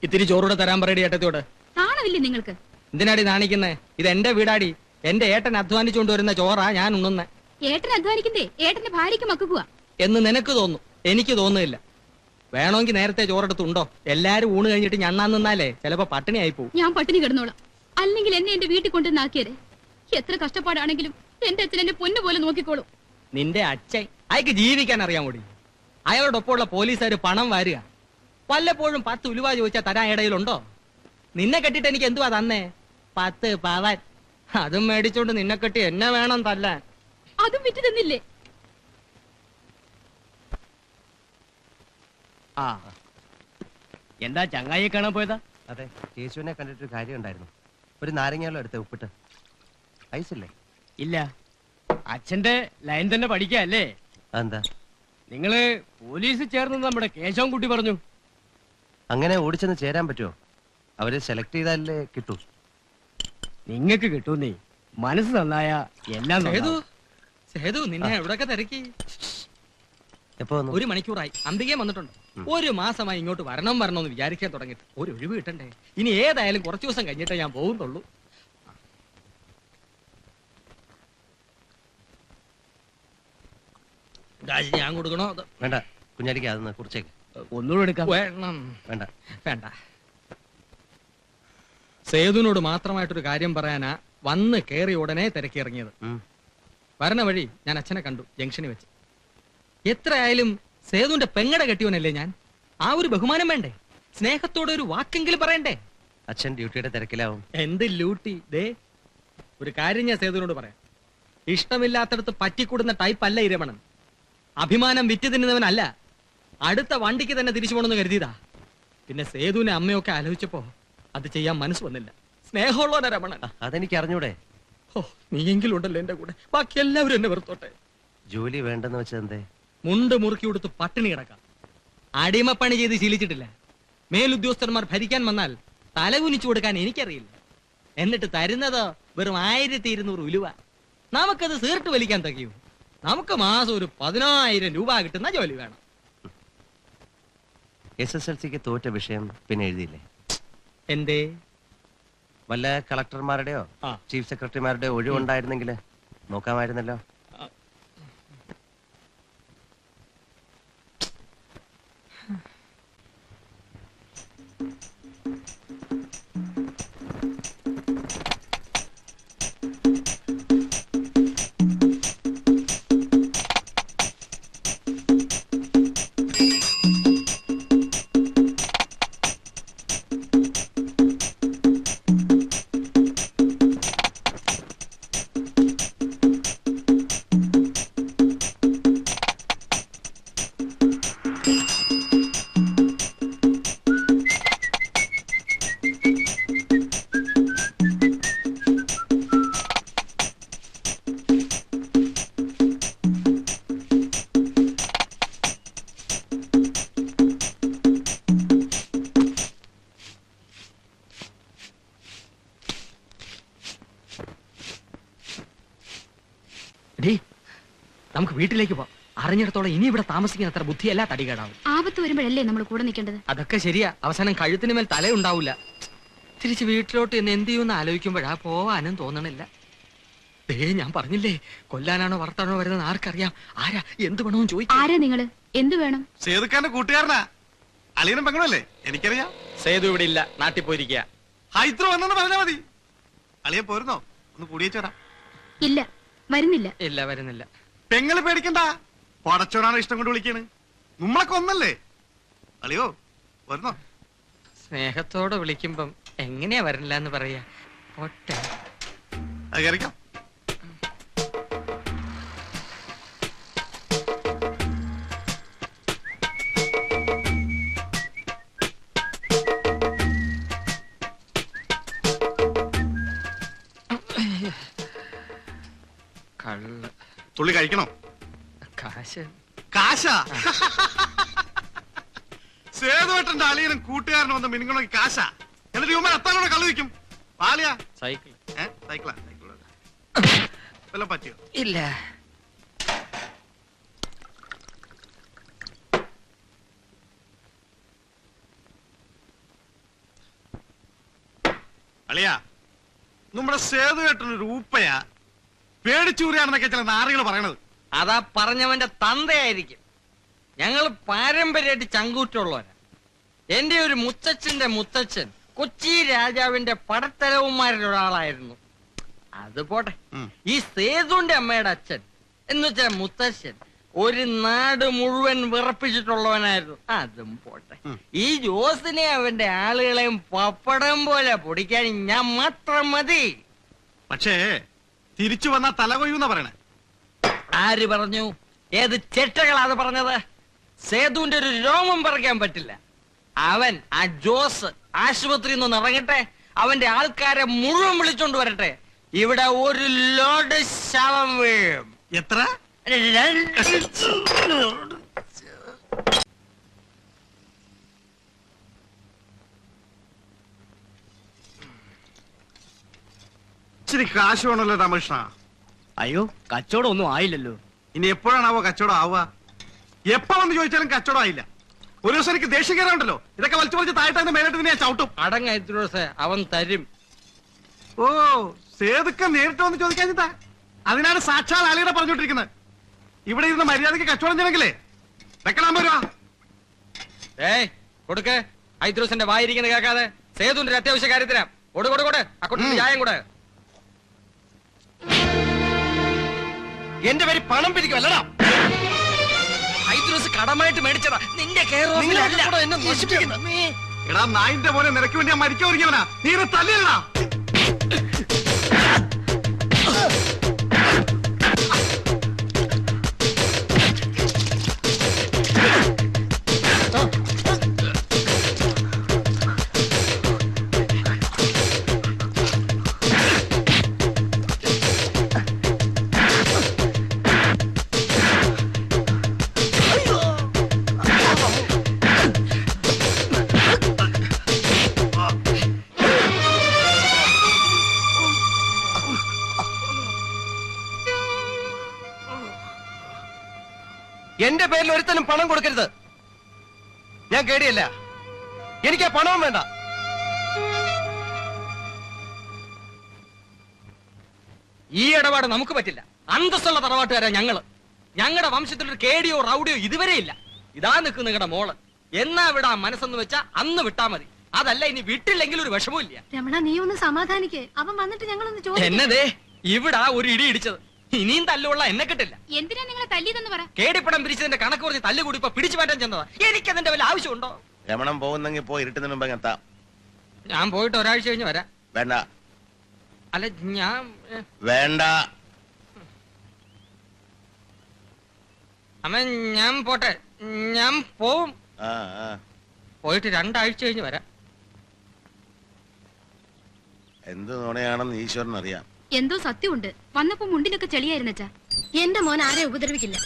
ഇത്തിരി ചോറൂടെ തരാൻ പറയടി ഏട്ടത്തോട്. നാണമില്ലേ നിങ്ങൾക്ക്? എന്തിനാടി നാണിക്കുന്നേ? ഇത് എന്റെ വീടാടി. എന്റെ ഏട്ടൻ അധ്വാനിച്ചുകൊണ്ടുവരുന്ന ചോറാ ഞാൻ ഉണ്ണുന്നേ. ഏട്ടൻ അധ്വാനിക്കുന്നേ ഏട്ടന്റെ ഭാര്യയ്ക്ക് മക്കുക എന്ന് നിനക്ക് തോന്നും, എനിക്ക് തോന്നുന്നില്ല. വേണമെങ്കിൽ നേരത്തെ ചോറെടുത്തുണ്ടോ? എല്ലാരും ഊണ് കഴിഞ്ഞിട്ട് ഞണ്ണാൻ നിന്നാലേ ചിലപ്പോ പട്ടിണി ആയി പോകും. ഞാൻ പട്ടിണി കിടന്നോളാം. അല്ലെങ്കിൽ എന്നെ എന്റെ വീട്ടിൽ കൊണ്ടുവന്നാക്കിയതേ. എത്ര കഷ്ടപ്പാടാണെങ്കിലും എന്റെ അച്ഛൻ എന്നെ പൊന്നു പോലെ നോക്കിക്കോളും. നിന്റെ അച്ഛൻ അയക്ക് ജീവിക്കാൻ അറിയാൻ കൂടി. അയാളോടൊപ്പമുള്ള പോലീസുകാർ പണം വാരുക. വല്ലപ്പോഴും 10 ഉലുവ ചോദിച്ചാൽ തരാൻ ഇടയിലുണ്ടോ? നിന്നെ കെട്ടിട്ട് എനിക്ക് എന്തുവാ തന്നേ? 10 പവൻ. അതും മേടിച്ചോണ്ട് നിന്നെ കെട്ടി എന്നെ വേണം തല്ലാൻ. അതും വിറ്റ് തന്നില്ലേ? ആ, എന്താ ചങ്ങായിയെ കാണാൻ പോയതാ? അതെ, കേശുവിനെ കണ്ടിട്ടൊരു കാര്യം ഉണ്ടായിരുന്നു. ഒരു നാരങ്ങാലോ എടുത്ത് ഉപ്പിട്ട്. ഐസില്ലേ? ഇല്ല, അച്ഛന്റെ ലൈൻ തന്നെ പഠിക്കല്ലേ? എന്താ നിങ്ങള് പോലീസ് ചേർന്ന് നമ്മുടെ കേശവൻകുട്ടി പറഞ്ഞു. അങ്ങനെ ഓടിച്ചെന്ന് ചേരാൻ പറ്റുമോ? അവര് സെലക്ട് ചെയ്താലേ കിട്ടൂ. നിങ്ങക്ക് കിട്ടൂന്നേ. മനസ്സ് നന്നായ എല്ലാം നന്നാവും. സേതു, നിന്നെ എവിടെയൊക്കെ തിരക്കി? എപ്പോ വന്നു? 1 മണിക്കൂറായി. അംബികയെ വന്നിട്ടുണ്ട്. 1 മാസമായി ഇങ്ങോട്ട് വരണമെന്ന് വിചാരിക്കാൻ തുടങ്ങിയിട്ട്. ഒരു ഒഴിവ് കിട്ടണ്ടേ? ഇനി ഏതായാലും കുറച്ചു ദിവസം കഴിഞ്ഞിട്ടേ ഞാൻ പോകുന്നുള്ളൂ. ഞാൻ കൊടുക്കണോ? വേണ്ട, കുഞ്ഞാലിക്ക് അതൊന്ന് കുറിച്ചേക്ക്. ഒന്നുകൂടെ എടുക്കാം. വേണം. വേണ്ട വേണ്ട. സേതുവിനോട് മാത്രമായിട്ടൊരു കാര്യം പറയാനാ വന്ന് കേറി ഉടനെ തിരക്കിറങ്ങിയത്. വരണ വഴി ഞാൻ അച്ഛനെ കണ്ടു ജംഗ്ഷനിൽ വെച്ച്. എത്രയായാലും സേതുവിന്റെ പെങ്ങടെ കെട്ടിയവനല്ലേ ഞാൻ. ആ ഒരു ബഹുമാനം വേണ്ടേ? സ്നേഹത്തോടെ ഒരു വാക്കെങ്കിലും പറയണ്ടേ? അച്ഛൻ ഡ്യൂട്ടിയുടെ തിരക്കിലാവും. എന്ത് ലൂട്ടി? ദേ, ഒരു കാര്യം ഞാൻ സേതുവിനോട് പറയാം. ഇഷ്ടമില്ലാത്തടത്ത് പറ്റിക്കൂടുന്ന ടൈപ്പ് അല്ല ഈ രമണൻ. അഭിമാനം വിറ്റ് തിന്നുന്നവനല്ല. അടുത്ത വണ്ടിക്ക് തന്നെ തിരിച്ചു പോകണമെന്ന് കരുതിയതാ. പിന്നെ സേതുവിനെ അമ്മയൊക്കെ ആലോചിച്ചപ്പോ അത് ചെയ്യാൻ മനസ്സ് വന്നില്ല. സ്നേഹമുള്ളവനാ രമണൻ. അതെനിക്ക് അറിഞ്ഞൂടെ? ഓ, നീയെങ്കിലും ഉണ്ടല്ലോ എന്റെ കൂടെ. ബാക്കി എല്ലാവരും എന്നെ വെറുത്തോട്ടെ. ജോലി വേണ്ടെന്ന് വെച്ചത് എന്തേ? മുണ്ട് മുറുക്കി കൊടുത്ത് പട്ടിണി കിടക്കാം. അടിമപ്പണി ചെയ്ത് ശീലിച്ചിട്ടില്ല. മേലുദ്യോഗസ്ഥന്മാർ ഭരിക്കാൻ വന്നാൽ തലകുനിച്ചു കൊടുക്കാൻ എനിക്കറിയില്ല. എന്നിട്ട് തരുന്നതോ വെറും 1200 ഉലുവ. നമുക്കത് സീർട്ട് വലിക്കാൻ തകയൂ? നമുക്ക് മാസം ഒരു 10,000 രൂപ കിട്ടുന്ന ജോലി വേണം. SSLCക്ക് തോറ്റ വിഷയം പിന്നെ എഴുതിയില്ലേ? എന്തേ? വല്ല കളക്ടർമാരുടെയോ ചീഫ് സെക്രട്ടറിമാരുടെയോ ഒഴിവുണ്ടായിരുന്നെങ്കിൽ നോക്കാമായിരുന്നല്ലോ. നമുക്ക് വീട്ടിലേക്ക് പോവാം. അറിഞ്ഞിടത്തോളം ഇനി ഇവിടെ താമസിക്കുന്ന അത്ര ബുദ്ധിയല്ല തടികേടാവും. ആപത്ത് വരുമ്പോഴല്ലേ നമ്മൾ കൂടെ നിൽക്കേണ്ടത്? അതൊക്കെ ശരിയാ. അവസാനം കഴുത്തിന് മേൽ തലയുണ്ടാവില്ല. തിരിച്ച് വീട്ടിലോട്ട് എന്ന് എന്ത് ചെയ്യുമെന്ന് ആലോചിക്കുമ്പോഴാ പോവാനും തോന്നണില്ല. ഞാൻ പറഞ്ഞില്ലേ, കൊല്ലാനാണോ വളർത്താനോ വരുന്നത് ആർക്കറിയാം. ആരാ എന്ത് വേണമെന്ന് ചോദിക്കും. ആരാ നിങ്ങള്? എന്ത് വേണം? സേതുക്കാരന്റെ കൂട്ടുകാരനാ. അളിയനും പെങ്ങളല്ലേ? എനിക്കറിയാം. സേതു ഇവിടെ ഇല്ല, നാട്ടിൽ പോയിരിക്കുക. ഹൈദ്രോ വന്നെന്ന് പറഞ്ഞാ മതി. അളിയൻ പോരുന്നോ? ഒന്ന് കൂടിയേച്ചോടാ. ഇല്ല, വരുന്നില്ല. ഇല്ല, വരുന്നില്ല. പെങ്ങള് പേടിക്കണ്ട. പടച്ചോടാണ് ഇഷ്ടം കൊണ്ട് വിളിക്കണ്. നമ്മളൊക്കെ ഒന്നല്ലേ? അളിയോ വരുന്നോ? സ്നേഹത്തോടെ വിളിക്കുമ്പം എങ്ങനെയാ വരണില്ല എന്ന് പറയാ. പോട്ടെ. അത് കയറിക്കാം. തുള്ളി കഴിക്കണോ? കാശ്. കാശാ? സേതുവേട്ടന്റെ അളിയനും കൂട്ടുകാരനും വന്ന് മിനിങ്ങണമെങ്കിൽ കാശാ. എന്നിട്ട് ഇവന്മാർ അത്താനോടെ കള്ളു വയ്ക്കും. പാലിയാ? സൈക്കിൾ. സൈക്കിളാ? വല്ലതും പറ്റിയോ? ഇല്ല. നമ്മുടെ സേതു കേട്ടൊരു ഊപ്പയാ പേടിച്ചൂറിയാണെന്നൊക്കെ ചില നാറികൾ പറയണത്. അതാ പറഞ്ഞവന്റെ തന്തയായിരിക്കും. ഞങ്ങൾ പാരമ്പര്യമായിട്ട് ചങ്കൂറ്റുള്ളവരാ. എന്റെ ഒരു മുത്തച്ഛന്റെ മുത്തച്ഛൻ കൊച്ചി രാജാവിന്റെ പടത്തലവന്മാരിൽ ഒരാളായിരുന്നു. അത് പോട്ടെ. ഈ സേതുന്റെ അമ്മയുടെ അച്ഛൻ എന്ന് വെച്ചാ മുത്തച്ഛൻ ഒരു നാട് മുഴുവൻ വിറപ്പിച്ചിട്ടുള്ളവനായിരുന്നു. അതും പോട്ടെ. ഈ ജോസിനെ അവന്റെ ആളുകളെയും പപ്പടം പോലെ പൊടിക്കാൻ ഞാൻ മാത്രം മതി. പക്ഷേ തിരിച്ചു വന്ന തല കൊയ്യൂന്ന പറയണേ. ആര് പറഞ്ഞു? ഏത് ചെറ്റകളാണ് പറഞ്ഞത്? സേതുവിന്റെ ഒരു രോമം പറിക്കാൻ പറ്റില്ല. അവൻ ആ ജോസ് ആശുപത്രിയിൽ നിന്ന് ഇറങ്ങട്ടെ, അവന്റെ ആൾക്കാരെ മുഴുവൻ വിളിച്ചോണ്ട് വരട്ടെ. ഇവിടെ ഒരു ലോഡ് ശവം വീഴും. എത്ര? ഇച്ചിരി കാശ് വേണമല്ലോ രാമകൃഷ്ണ. അയ്യോ, കച്ചവടം ഒന്നും ആയില്ലല്ലോ. ഇനി എപ്പോഴാണാവോ കച്ചവടം ആവുക? എപ്പോ വന്ന് ചോദിച്ചാലും കച്ചവടം ആയില്ല. ഒരു ദിവസം എനിക്ക് ദേഷ്യം കയറുണ്ടല്ലോ. ഇതൊക്കെ വലിച്ചു വലിച്ച് താഴ്ത്താന്ന് മേലിട്ട് ഞാൻ ചവിട്ടും. അടങ്ങ അവൻ തരും. ഓ, സേതുക്ക നേരിട്ട് വന്ന് ചോദിക്കാഞ്ഞിട്ടാ? അതിനാണ് സാക്ഷാൽ ആളിയുടെ പറഞ്ഞോണ്ടിരിക്കുന്നത്. ഇവിടെ ഇരുന്ന് മര്യാദക്ക് കച്ചവടം ചെയ്യണമെങ്കിലേ വെക്കണം വരുവാ. കൊടുക്ക്. ഐദ്രൂസിന്റെ വായിരിക്കുന്നത് കേൾക്കാതെ. സേതുവിന്റെ ഒരു അത്യാവശ്യ കാര്യത്തിനാ. കൊടു അക്കൗണ്ടിൽ ചായം കൂടെ. എന്റെ പേര് പണം പിരിക്കുമല്ലടാ. ഐദ്രൂസ് കടമായിട്ട് മേടിച്ചതാ. നിന്റെ എന്നെ നശിപ്പിക്കുന്നത്. എടാ നായിന്റെ പോലെ നിനക്ക് വേണ്ടി ഞാൻ മരിക്കാൻ ഒരുങ്ങിയവനാ. നീ ഇത് തല്ലിയല്ലടാ. എന്റെ പേരിൽ ഒരുത്തനും പണം കൊടുക്കരുത്. ഞാൻ കേടിയല്ല. എനിക്ക് ആ പണവും വേണ്ട. ഈ ഇടപാട് നമുക്ക് പറ്റില്ല. അന്തസ്സുള്ള തറവാട്ടുകാരാ ഞങ്ങള്. ഞങ്ങളുടെ വംശത്തിലൊരു കേടിയോ റൗഡിയോ ഇതുവരെ ഇല്ല. ഇതാ നിൽക്കും നിങ്ങളുടെ മോള്. എന്നാ വിടാ മനസ്സെന്ന് വെച്ചാ അന്ന് വിട്ടാ മതി. അതല്ല ഇനി വിട്ടില്ലെങ്കിൽ ഒരു വിഷമവും ഇല്ല. രമണ, നീ ഒന്ന് സമാധാനിക്കേ. അവൻ വന്നിട്ട് ഞങ്ങളൊന്ന് ചോദിക്കും. എന്നതേ ഇവിടാ ഒരു ഇടി ഇടിച്ചത്. ഇനിയും തല്ലുള്ള എന്നെ കിട്ടില്ല. എന്തിനാ നിങ്ങളെ തല്ലിയതെന്ന് പറ. കേടിപ്പടം പിരിച്ചതിന്റെ കണക്ക് കുറച്ച് തല്ല് കൂടി ഇപ്പൊ പിടിച്ചു മാറ്റാൻ ചെന്നതാ. എനിക്കതിന്റെ വല്ല ആവശ്യമുണ്ടോ? രമണം പോകുന്നെങ്കിൽ പോയി ഇരുട്ടുന്നതിന് മുമ്പ് എത്താം. ഞാൻ പോയിട്ട് ഒരാഴ്ച കഴിഞ്ഞ് വരാം. വേണ്ട അല്ല ഞാൻ വേണ്ട. അമ്മ ഞാൻ പോട്ടെ. ഞാൻ പോവും. ആ പോയിട്ട് 2 ആഴ്ച കഴിഞ്ഞ് വരാം. എന്ത് നുണയാണെന്ന് ഈശ്വരൻ അറിയാം. എന്തോ സത്യമുണ്ട്. വന്നപ്പോ മുണ്ടിലൊക്കെ ചെളിയായിരുന്നച്ചാ. എന്റെ മോൻ ആരെ ഉപദ്രവിക്കില്ല.